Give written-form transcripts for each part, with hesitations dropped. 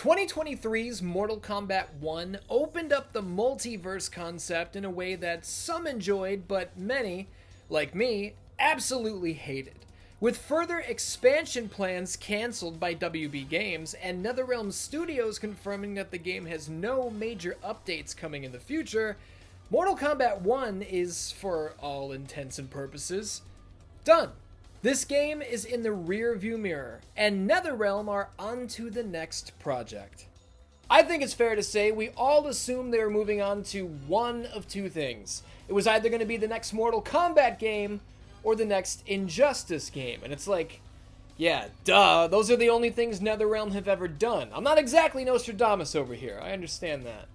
2023's Mortal Kombat 1 opened up the multiverse concept in a way that some enjoyed, but many, like me, absolutely hated. With further expansion plans cancelled by WB Games and NetherRealm Studios confirming that the game has no major updates coming in the future, Mortal Kombat 1 is, for all intents and purposes, done. This game is in the rear view mirror, and NetherRealm are on to the next project. I think it's fair to say we all assumed they were moving on to one of two things. It was either going to be the next Mortal Kombat game, or the next Injustice game. And it's like, yeah, duh, those are the only things NetherRealm have ever done. I'm not exactly Nostradamus over here, I understand that.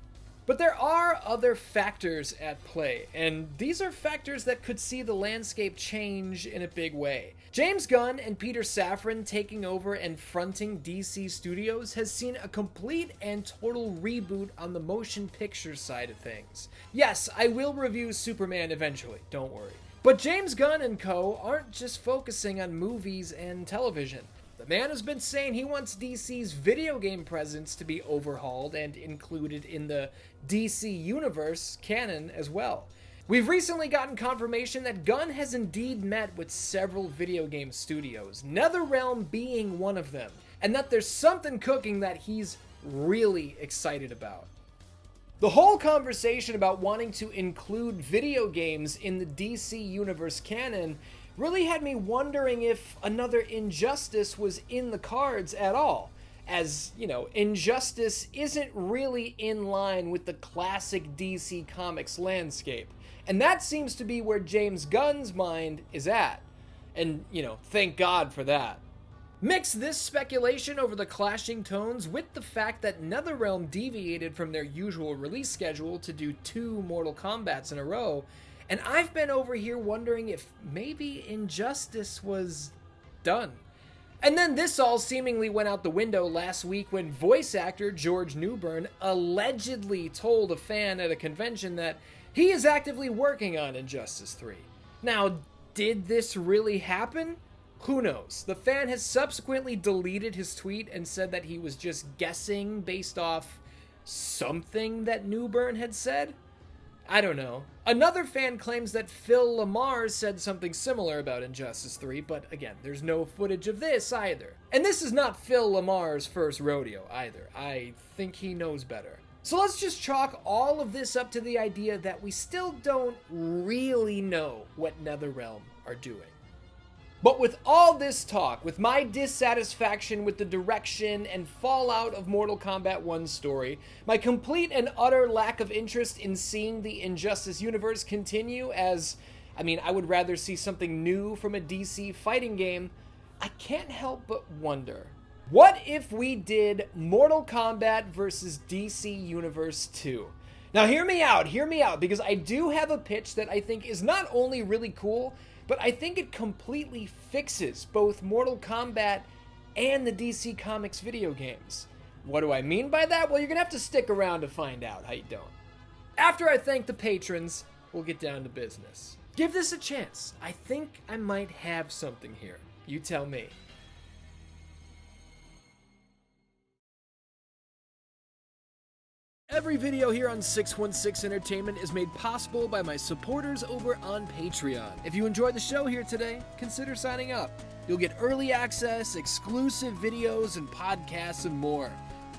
But there are other factors at play, and these are factors that could see the landscape change in a big way. James Gunn and Peter Safran taking over and fronting DC Studios has seen a complete and total reboot on the motion picture side of things. Yes, I will review Superman eventually, don't worry. But James Gunn and co. aren't just focusing on movies and television. The man has been saying he wants DC's video game presence to be overhauled and included in the DC-Universe canon as well. We've recently gotten confirmation that Gunn has indeed met with several video game studios, NetherRealm being one of them, and that there's something cooking that he's really excited about. The whole conversation about wanting to include video games in the DC Universe canon really had me wondering if another Injustice was in the cards at all. As, you know, Injustice isn't really in line with the classic DC Comics landscape. And that seems to be where James Gunn's mind is at. And, you know, thank God for that. Mix this speculation over the clashing tones with the fact that NetherRealm deviated from their usual release schedule to do 2 Mortal Kombats in a row, and I've been over here wondering if maybe Injustice was done. And then this all seemingly went out the window last week when voice actor George Newbern allegedly told a fan at a convention that he is actively working on Injustice 3. Now, did this really happen? Who knows? The fan has subsequently deleted his tweet and said that he was just guessing based off something that Newbern had said. I don't know. Another fan claims that Phil LaMarr said something similar about Injustice 3, but again, there's no footage of this either. And this is not Phil LaMarr's first rodeo either. I think he knows better. So let's just chalk all of this up to the idea that we still don't really know what NetherRealm are doing. But with all this talk, with my dissatisfaction with the direction and fallout of Mortal Kombat 1's story, my complete and utter lack of interest in seeing the Injustice universe continue as, I would rather see something new from a DC fighting game, I can't help but wonder, what if we did Mortal Kombat vs. DC Universe 2? Now hear me out, because I do have a pitch that I think is not only really cool, but I think it completely fixes both Mortal Kombat and the DC Comics video games. What do I mean by that? Well, you're gonna have to stick around to find out how you don't. After I thank the patrons, we'll get down to business. Give this a chance. I think I might have something here. You tell me. Every video here on 616 Entertainment is made possible by my supporters over on Patreon. If you enjoyed the show here today, consider signing up. You'll get early access, exclusive videos and podcasts and more.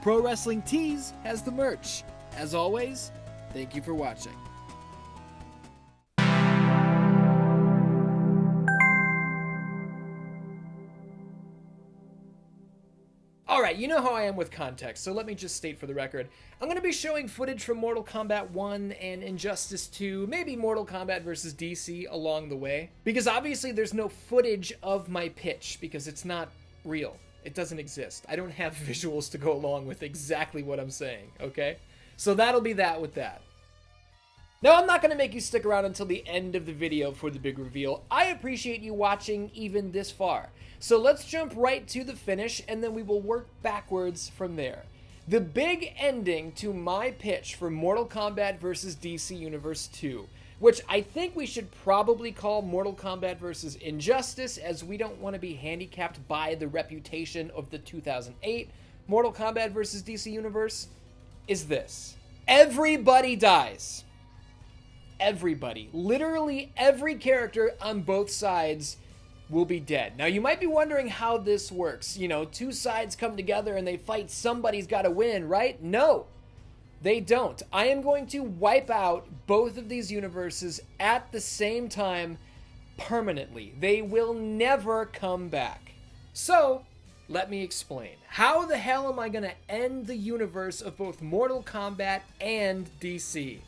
Pro Wrestling Tees has the merch. As always, thank you for watching. Alright, you know how I am with context, so let me just state for the record. I'm going to be showing footage from Mortal Kombat 1 and Injustice 2, maybe Mortal Kombat vs. DC along the way. Because obviously there's no footage of my pitch, because it's not real. It doesn't exist. I don't have visuals to go along with exactly what I'm saying, okay? So that'll be that with that. Now, I'm not going to make you stick around until the end of the video for the big reveal. I appreciate you watching even this far. So let's jump right to the finish, and then we will work backwards from there. The big ending to my pitch for Mortal Kombat vs. DC Universe 2, which I think we should probably call Mortal Kombat vs. Injustice, as we don't want to be handicapped by the reputation of the 2008 Mortal Kombat vs. DC Universe is this. Everybody dies. Everybody. Literally every character on both sides will be dead. Now, you might be wondering how this works. You know, two sides come together and they fight, somebody's got to win, right? No, they don't. I am going to wipe out both of these universes at the same time permanently. They will never come back. So, let me explain. How the hell am I going to end the universe of both Mortal Kombat and DC?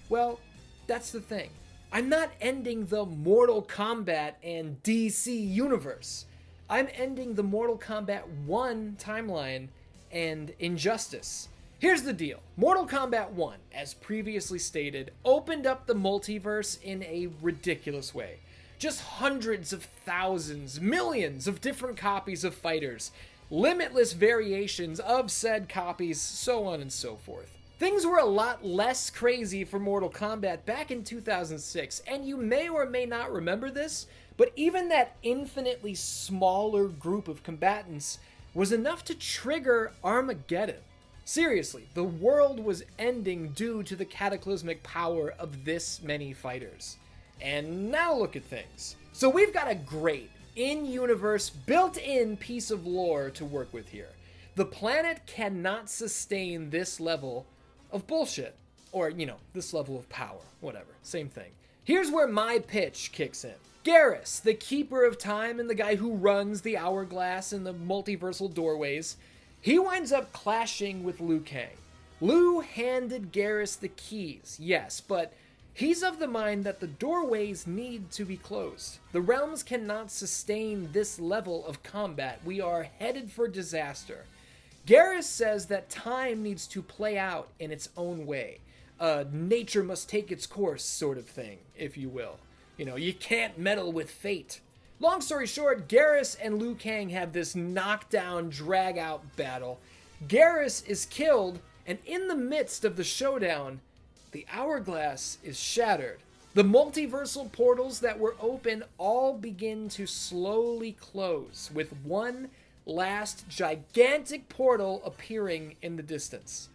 Well, that's the thing. I'm not ending the Mortal Kombat and DC universe. I'm ending the Mortal Kombat 1 timeline and Injustice. Here's the deal. Mortal Kombat 1, as previously stated, opened up the multiverse in a ridiculous way. Just hundreds of thousands, millions of different copies of fighters, limitless variations of said copies, so on and so forth. Things were a lot less crazy for Mortal Kombat back in 2006, and you may or may not remember this, but even that infinitely smaller group of combatants was enough to trigger Armageddon. Seriously, the world was ending due to the cataclysmic power of this many fighters. And now look at things. So we've got a great, in-universe, built-in piece of lore to work with here. The planet cannot sustain this level of bullshit. Or, you know, this level of power. Whatever. Same thing. Here's where my pitch kicks in. Garrus, the Keeper of Time and the guy who runs the hourglass and the multiversal doorways, he winds up clashing with Liu Kang. Liu handed Garrus the keys, yes, but he's of the mind that the doorways need to be closed. The realms cannot sustain this level of combat. We are headed for disaster. Garrus says that time needs to play out in its own way. Nature must take its course sort of thing, if you will. You know, you can't meddle with fate. Long story short, Garrus and Liu Kang have this knockdown, drag-out battle. Garrus is killed, and in the midst of the showdown, the hourglass is shattered. The multiversal portals that were open all begin to slowly close, with one last gigantic portal appearing in the distance.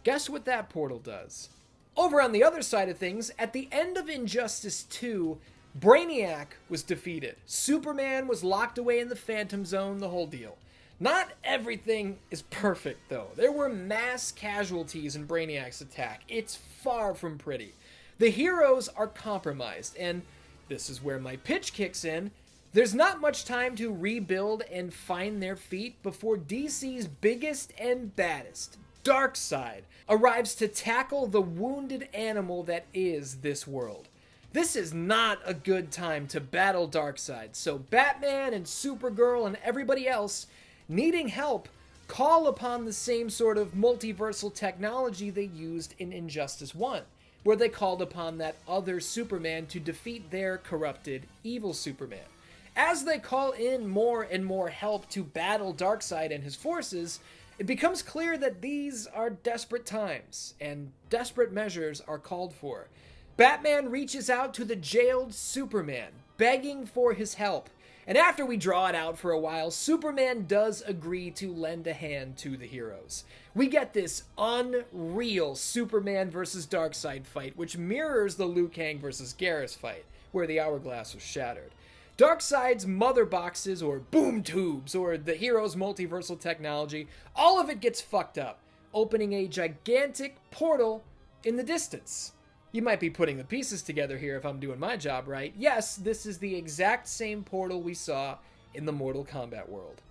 Guess what that portal does? Over on the other side of things, at the end of Injustice 2, Brainiac was defeated. Superman was locked away in the Phantom Zone, the whole deal. Not everything is perfect, though. There were mass casualties in Brainiac's attack. It's far from pretty. The heroes are compromised, and this is where my pitch kicks in. There's not much time to rebuild and find their feet before DC's biggest and baddest, Darkseid, arrives to tackle the wounded animal that is this world. This is not a good time to battle Darkseid, so Batman and Supergirl and everybody else needing help call upon the same sort of multiversal technology they used in Injustice 1, where they called upon that other Superman to defeat their corrupted, evil Superman. As they call in more and more help to battle Darkseid and his forces, it becomes clear that these are desperate times, and desperate measures are called for. Batman reaches out to the jailed Superman, begging for his help. And after we draw it out for a while, Superman does agree to lend a hand to the heroes. We get this unreal Superman versus Darkseid fight, which mirrors the Liu Kang versus Garrus fight, where the hourglass was shattered. Darkseid's mother boxes, or boom tubes, or the hero's multiversal technology, all of it gets fucked up, opening a gigantic portal in the distance. You might be putting the pieces together here if I'm doing my job right. Yes, this is the exact same portal we saw in the Mortal Kombat world.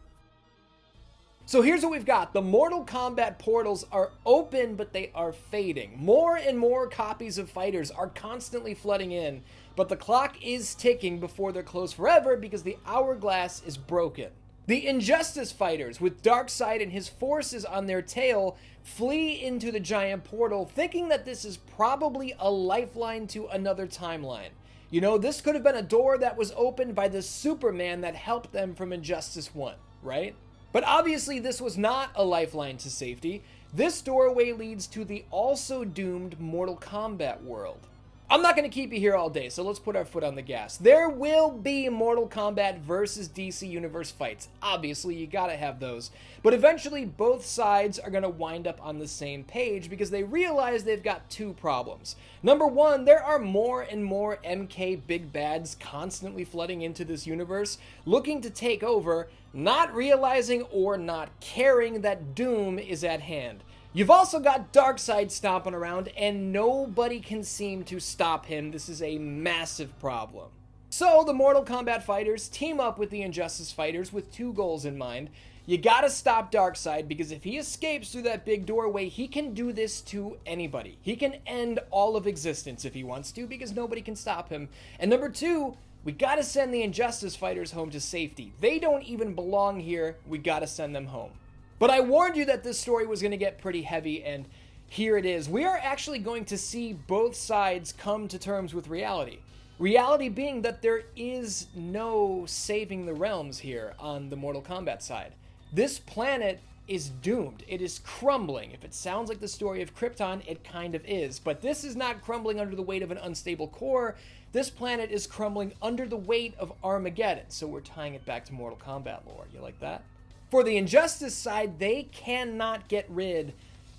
So here's what we've got. The Mortal Kombat portals are open, but they are fading. More and more copies of fighters are constantly flooding in, but the clock is ticking before they're closed forever because the hourglass is broken. The Injustice fighters, with Darkseid and his forces on their tail, flee into the giant portal, thinking that this is probably a lifeline to another timeline. You know, this could have been a door that was opened by the Superman that helped them from Injustice 1, right? But obviously this was not a lifeline to safety. This doorway leads to the also doomed Mortal Kombat world. I'm not going to keep you here all day, so let's put our foot on the gas. There will be Mortal Kombat versus DC Universe fights. Obviously, you gotta have those. But eventually, both sides are going to wind up on the same page because they realize they've got two problems. Number one, there are more and more MK big bads constantly flooding into this universe, looking to take over, not realizing or not caring that doom is at hand. You've also got Darkseid stomping around, and nobody can seem to stop him. This is a massive problem. So the Mortal Kombat fighters team up with the Injustice fighters with two goals in mind. You gotta stop Darkseid, because if he escapes through that big doorway, he can do this to anybody. He can end all of existence if he wants to, because nobody can stop him. And number two, we gotta send the Injustice fighters home to safety. They don't even belong here. We gotta send them home. But I warned you that this story was going to get pretty heavy, and here it is. We are actually going to see both sides come to terms with reality. Reality being that there is no saving the realms here on the Mortal Kombat side. This planet is doomed. It is crumbling. If it sounds like the story of Krypton, it kind of is. But this is not crumbling under the weight of an unstable core. This planet is crumbling under the weight of Armageddon. So we're tying it back to Mortal Kombat lore. You like that? For the Injustice side, they cannot get rid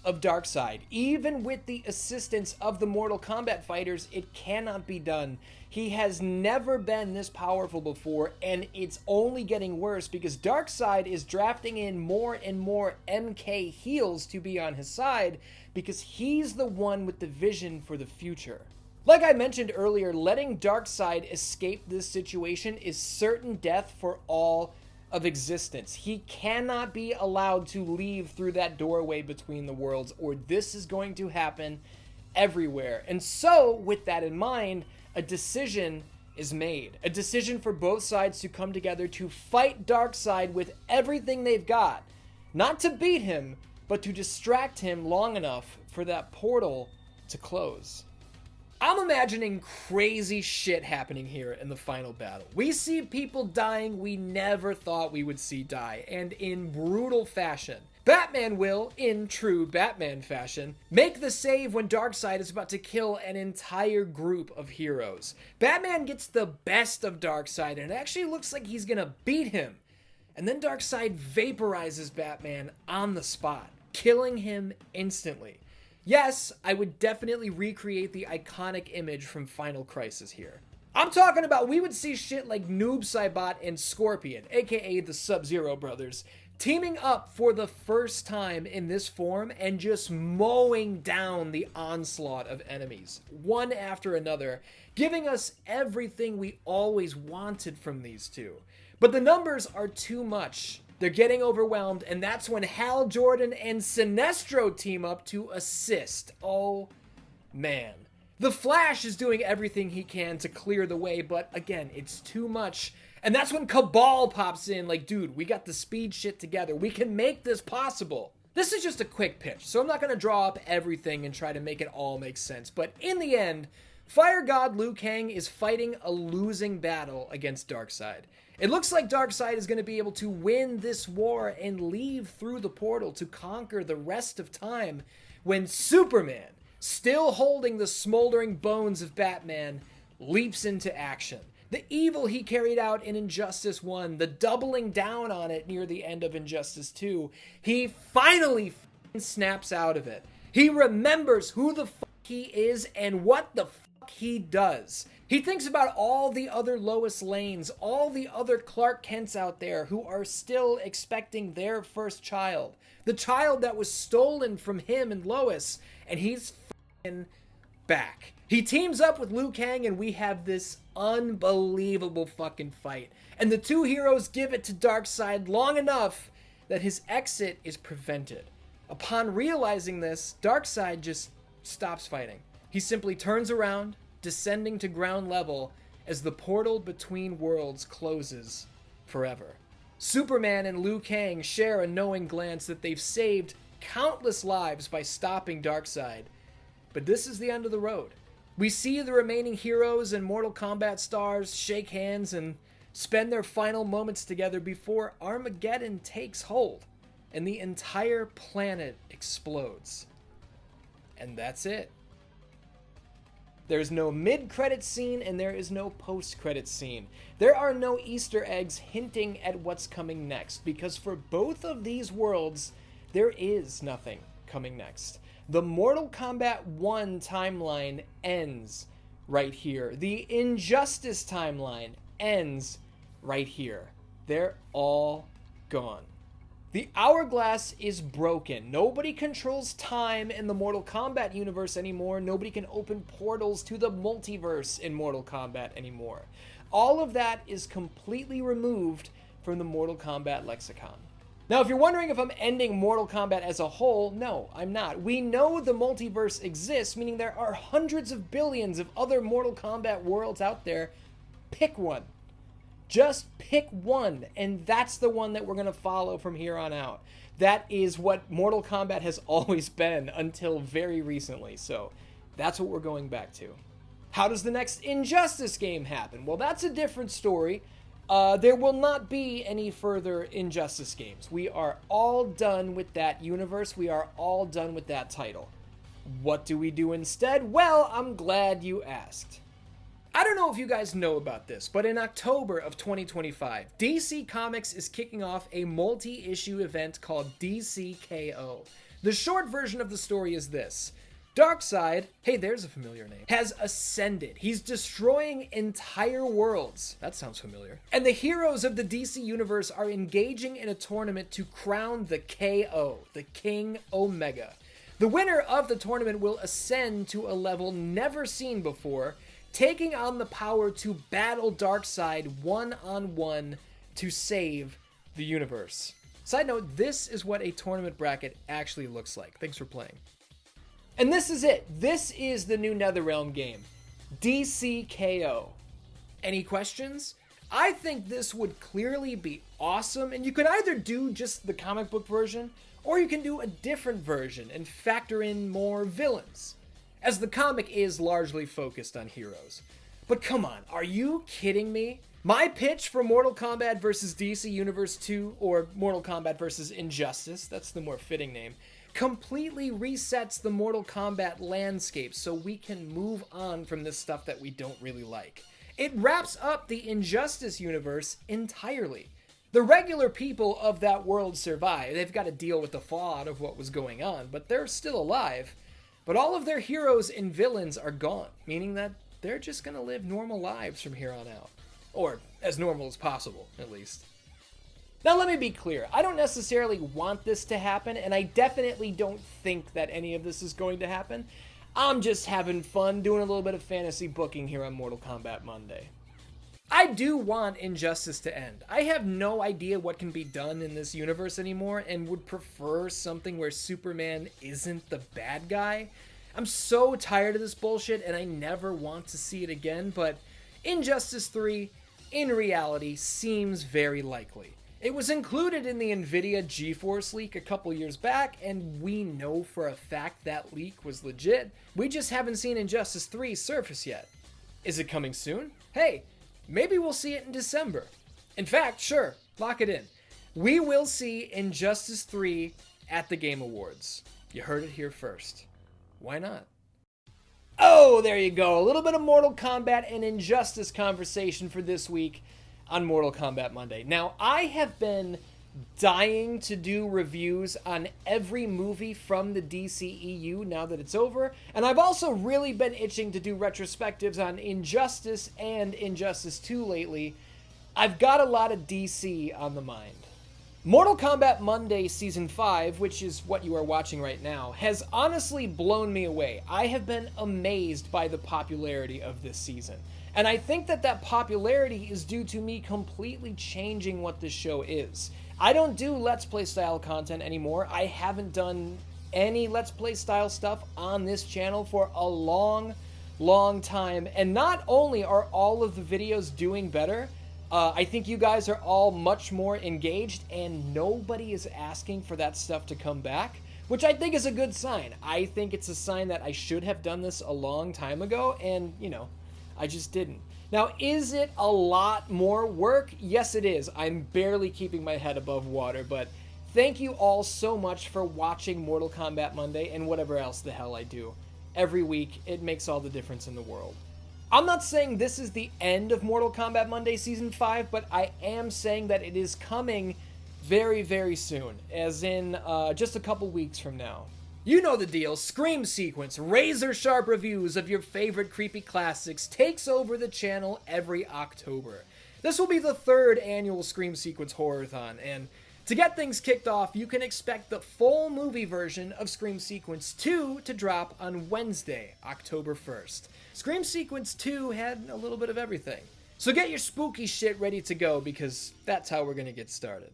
of Darkseid. Even with the assistance of the Mortal Kombat fighters, it cannot be done. He has never been this powerful before, and it's only getting worse because Darkseid is drafting in more and more MK heels to be on his side because he's the one with the vision for the future. Like I mentioned earlier, letting Darkseid escape this situation is certain death for all of existence. He cannot be allowed to leave through that doorway between the worlds, or this is going to happen everywhere. And so, with that in mind, a decision is made. A decision for both sides to come together to fight Darkseid with everything they've got. Not to beat him, but to distract him long enough for that portal to close. I'm imagining crazy shit happening here in the final battle. We see people dying we never thought we would see die, and in brutal fashion. Batman will, in true Batman fashion, make the save when Darkseid is about to kill an entire group of heroes. Batman gets the best of Darkseid, and it actually looks like he's gonna beat him. And then Darkseid vaporizes Batman on the spot, killing him instantly. Yes, I would definitely recreate the iconic image from Final Crisis here. I'm talking about we would see shit like Noob Saibot and Scorpion, aka the Sub-Zero brothers, teaming up for the first time in this form and just mowing down the onslaught of enemies, one after another, giving us everything we always wanted from these two. But the numbers are too much. They're getting overwhelmed, and that's when Hal Jordan and Sinestro team up to assist. Oh, man. The Flash is doing everything he can to clear the way, but again, it's too much. And that's when Cabal pops in like, dude, we got the speed shit together. We can make this possible. This is just a quick pitch, so I'm not going to draw up everything and try to make it all make sense. But in the end, Fire God Liu Kang is fighting a losing battle against Darkseid. It looks like Darkseid is going to be able to win this war and leave through the portal to conquer the rest of time when Superman, still holding the smoldering bones of Batman, leaps into action. The evil he carried out in Injustice 1, the doubling down on it near the end of Injustice 2, he finally snaps out of it. He remembers who the fuck he is and what the fuck he does. He thinks about all the other Lois Lanes, all the other Clark Kents out there who are still expecting their first child. The child that was stolen from him and Lois, and he's f***ing back. He teams up with Liu Kang and we have this unbelievable fucking fight. And the two heroes give it to Darkseid long enough that his exit is prevented. Upon realizing this, Darkseid just stops fighting. He simply turns around, descending to ground level as the portal between worlds closes forever. Superman and Liu Kang share a knowing glance that they've saved countless lives by stopping Darkseid. But this is the end of the road. We see the remaining heroes and Mortal Kombat stars shake hands and spend their final moments together before Armageddon takes hold and the entire planet explodes. And that's it. There's no mid-credit scene, and there is no post-credit scene. There are no Easter eggs hinting at what's coming next, because for both of these worlds, there is nothing coming next. The Mortal Kombat 1 timeline ends right here. The Injustice timeline ends right here. They're all gone. The hourglass is broken. Nobody controls time in the Mortal Kombat universe anymore. Nobody can open portals to the multiverse in Mortal Kombat anymore. All of that is completely removed from the Mortal Kombat lexicon. Now, if you're wondering if I'm ending Mortal Kombat as a whole, no, I'm not. We know the multiverse exists, meaning there are hundreds of billions of other Mortal Kombat worlds out there. Pick one. Just pick one, and that's the one that we're going to follow from here on out. That is what Mortal Kombat has always been until very recently, so that's what we're going back to. How does the next Injustice game happen? Well, that's a different story. There will not be any further Injustice games. We are all done with that universe. We are all done with that title. What do we do instead? Well, I'm glad you asked. I don't know if you guys know about this, but in October of 2025, DC Comics is kicking off a multi-issue event called DCKO. The short version of the story is this. Darkseid, hey, there's a familiar name, has ascended. He's destroying entire worlds. That sounds familiar. And the heroes of the DC universe are engaging in a tournament to crown the KO, the King Omega. The winner of the tournament will ascend to a level never seen before, taking on the power to battle Darkseid one-on-one to save the universe. Side note, this is what a tournament bracket actually looks like. Thanks for playing. And this is it. This is the new NetherRealm game, DCKO. Any questions? I think this would clearly be awesome, and you could either do just the comic book version, or you can do a different version and factor in more villains, as the comic is largely focused on heroes. But come on, are you kidding me? My pitch for Mortal Kombat vs. DC Universe 2, or Mortal Kombat vs. Injustice, that's the more fitting name, completely resets the Mortal Kombat landscape so we can move on from this stuff that we don't really like. It wraps up the Injustice universe entirely. The regular people of that world survive. They've got to deal with the fallout of what was going on, but they're still alive. But all of their heroes and villains are gone, meaning that they're just going to live normal lives from here on out. Or as normal as possible, at least. Now let me be clear, I don't necessarily want this to happen, and I definitely don't think that any of this is going to happen. I'm just having fun doing a little bit of fantasy booking here on Mortal Kombat Monday. I do want Injustice to end. I have no idea what can be done in this universe anymore, and would prefer something where Superman isn't the bad guy. I'm so tired of this bullshit, and I never want to see it again, but Injustice 3, in reality, seems very likely. It was included in the NVIDIA GeForce leak a couple years back, and we know for a fact that leak was legit. We just haven't seen Injustice 3 surface yet. Is it coming soon? Hey, maybe we'll see it in December. In fact, sure, lock it in. We will see Injustice 3 at the Game Awards. You heard it here first. Why not? Oh, there you go. A little bit of Mortal Kombat and Injustice conversation for this week on Mortal Kombat Monday. Now, I have been dying to do reviews on every movie from the DCEU now that it's over, and I've also really been itching to do retrospectives on Injustice and Injustice 2 lately. I've got a lot of DC on the mind. Mortal Kombat Monday Season 5, which is what you are watching right now, has honestly blown me away. I have been amazed by the popularity of this season. And I think that that popularity is due to me completely changing what this show is. I don't do Let's Play style content anymore. I haven't done any Let's Play style stuff on this channel for a long time. And not only are all of the videos doing better, I think you guys are all much more engaged, and nobody is asking for that stuff to come back, which I think is a good sign. I think it's a sign that I should have done this a long time ago, and, you know, I just didn't. Now, is it a lot more work? Yes, it is. I'm barely keeping my head above water, but thank you all so much for watching Mortal Kombat Monday and whatever else the hell I do. every week, it makes all the difference in the world. I'm not saying this is the end of Mortal Kombat Monday Season 5, but I am saying that it is coming very, very soon, as in just a couple weeks from now. You know the deal. Scream Sequence, razor-sharp reviews of your favorite creepy classics, takes over the channel every October. This will be the 3rd annual Scream Sequence Horror-thon, and to get things kicked off, you can expect the full movie version of Scream Sequence 2 to drop on Wednesday, October 1st. Scream Sequence 2 had a little bit of everything. So get your spooky shit ready to go, because that's how we're going to get started.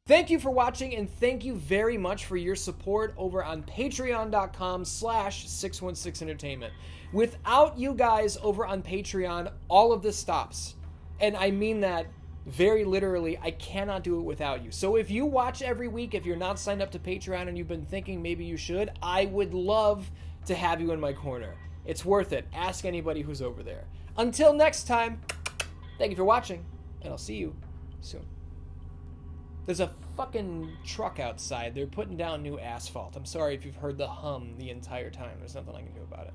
Thank you for watching, and thank you very much for your support over on patreon.com/616entertainment. Without you guys over on Patreon, all of this stops. And I mean that very literally. I cannot do it without you. So if you watch every week, if you're not signed up to Patreon and you've been thinking maybe you should, I would love to have you in my corner. It's worth it. Ask anybody who's over there. Until next time, thank you for watching, and I'll see you soon. There's a fucking truck outside. They're putting down new asphalt. I'm sorry if you've heard the hum the entire time. There's nothing I can do about it.